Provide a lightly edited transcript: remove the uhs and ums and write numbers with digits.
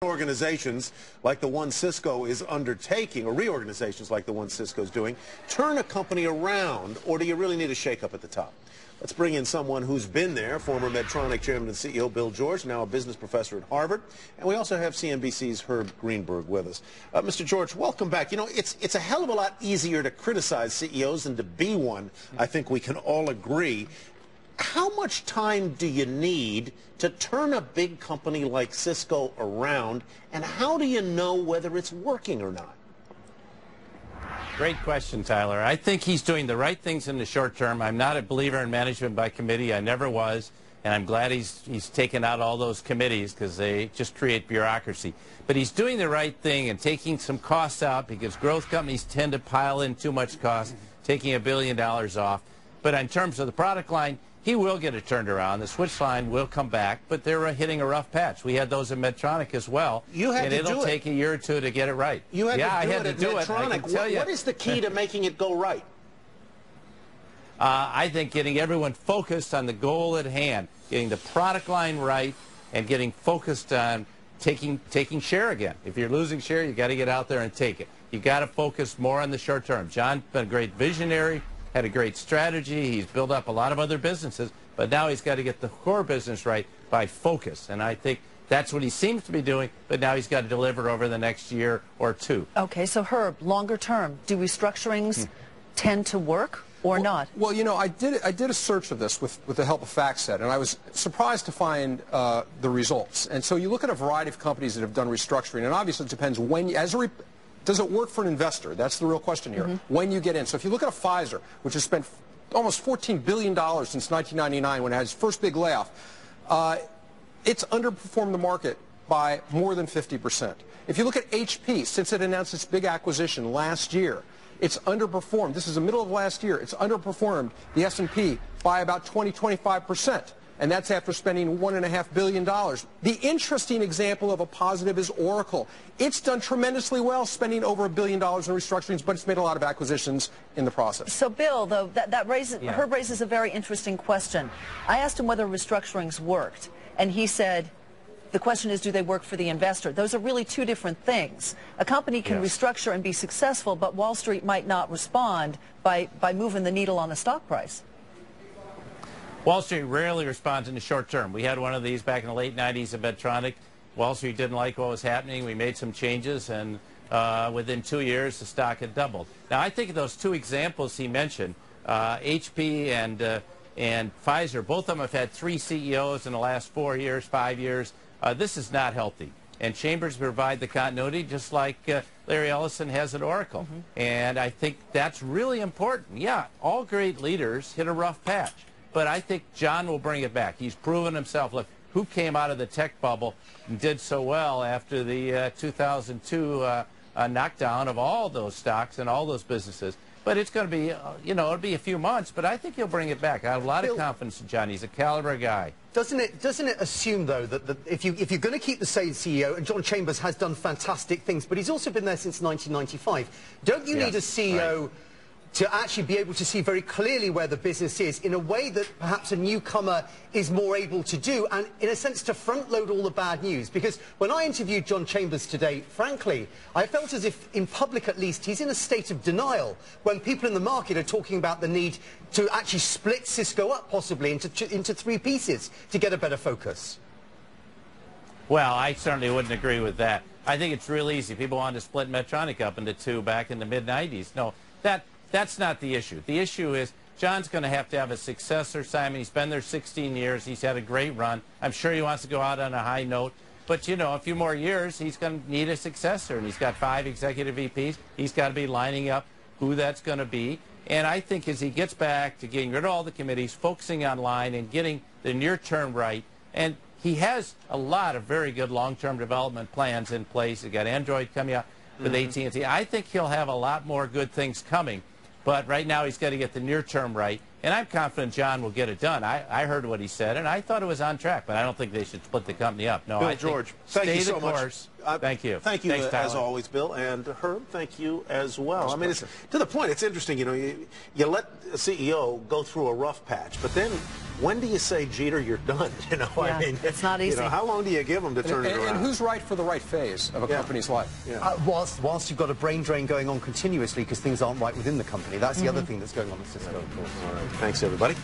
Organizations like the one Cisco is undertaking, or reorganizations like the one Cisco's doing, turn a company around, or do you really need a shakeup at the top? Let's bring in someone who's been there, former Medtronic chairman and CEO Bill George, now a business professor at Harvard, and we also have CNBC's Herb Greenberg with us. Mr. George, welcome back. You know, it's a hell of a lot easier to criticize CEOs than to be one. I think we can all agree. How much time do you need to turn a big company like Cisco around, and how do you know whether it's working or not? Great question, Tyler. I think he's doing the right things in the short term. I'm not a believer in management by committee. I never was, and I'm glad he's taken out all those committees because they just create bureaucracy. But he's doing the right thing and taking some costs out because growth companies tend to pile in too much cost, taking $1 billion off. But in terms of the product line, he will get it turned around. The switch line will come back, but they're hitting a rough patch. We had those in Medtronic as well. And it'll take a year or two to get it right. I had to do it. I can tell you. What is the key to making it go right? I think getting everyone focused on the goal at hand, getting the product line right, and getting focused on taking share again. If you're losing share, you got to get out there and take it. You got to focus more on the short term. John's been a great visionary. Had a great strategy. He's built up a lot of other businesses, but now he's got to get the core business right by focus. And I think that's what he seems to be doing, but now he's got to deliver over the next year or two. Okay, so Herb, longer term, do restructurings tend to work or not? Well, you know, I did a search of this with the help of FactSet, and I was surprised to find the results. And so you look at a variety of companies that have done restructuring, and obviously it depends when, does it work for an investor? That's the real question here. When you get in. So if you look at a Pfizer, which has spent almost $14 billion since 1999 when it had its first big layoff, it's underperformed the market by more than 50%. If you look at HP, since it announced its big acquisition last year, it's underperformed. This is the middle of last year. It's underperformed the S&P by about 20–25%. And that's after spending $1.5 billion. The interesting example of a positive is Oracle. It's done tremendously well, spending over $1 billion in restructurings, but it's made a lot of acquisitions in the process. So, Bill, though, Herb raises a very interesting question. I asked him whether restructurings worked, and he said, the question is, do they work for the investor? Those are really two different things. A company can restructure and be successful, but Wall Street might not respond by moving the needle on the stock price. Wall Street rarely responds in the short term. We had one of these back in the late 90s at Medtronic. Wall Street didn't like what was happening. We made some changes, and within 2 years, the stock had doubled. Now, I think of those two examples he mentioned, HP and Pfizer, both of them have had 3 CEOs in the last 4 years, 5 years. This is not healthy. And Chambers provide the continuity, just like Larry Ellison has at Oracle. And I think that's really important. Yeah, all great leaders hit a rough patch. But I think John will bring it back. He's proven himself. Look, who came out of the tech bubble and did so well after the 2002 knockdown of all those stocks and all those businesses? But it's going to be, it'll be a few months, but I think he'll bring it back. I have a lot of confidence in John. He's a caliber guy. Doesn't it assume, though, that if you're going to keep the same CEO, and John Chambers has done fantastic things, but he's also been there since 1995, don't you need a CEO to actually be able to see very clearly where the business is in a way that perhaps a newcomer is more able to do, and in a sense to front load all the bad news? Because when I interviewed John Chambers today, frankly, I felt as if, in public at least, he's in a state of denial when people in the market are talking about the need to actually split Cisco up possibly into 3 pieces to get a better focus. Well, I certainly wouldn't agree with that. I think it's real easy. People wanted to split Medtronic up into 2 back in the mid-90s. No, that's not the issue. The issue is John's going to have a successor, Simon. He's been there 16 years. He's had a great run. I'm sure he wants to go out on a high note. But, a few more years, he's going to need a successor. And he's got 5 executive VPs. He's got to be lining up who that's going to be. And I think as he gets back to getting rid of all the committees, focusing on line and getting the near term right, and he has a lot of very good long-term development plans in place. He's got Android coming out with AT&T. I think he'll have a lot more good things coming. But right now he's got to get the near term right. And I'm confident John will get it done. I heard what he said, and I thought it was on track. But I don't think they should split the company up. No, Bill George, thank you so much. Thank you. Thank you, Thanks, as always, Bill. And Herb, thank you as well. I mean, it's, to the point, it's interesting. You let a CEO go through a rough patch, but then when do you say, Jeter, you're done? You know, yeah, I mean, it's not easy. You know, how long do you give them to turn it around? And who's right for the right phase of a company's life? Yeah. Whilst you've got a brain drain going on continuously because things aren't right within the company, that's the other thing that's going on at Cisco, of course. All right. Thanks, everybody.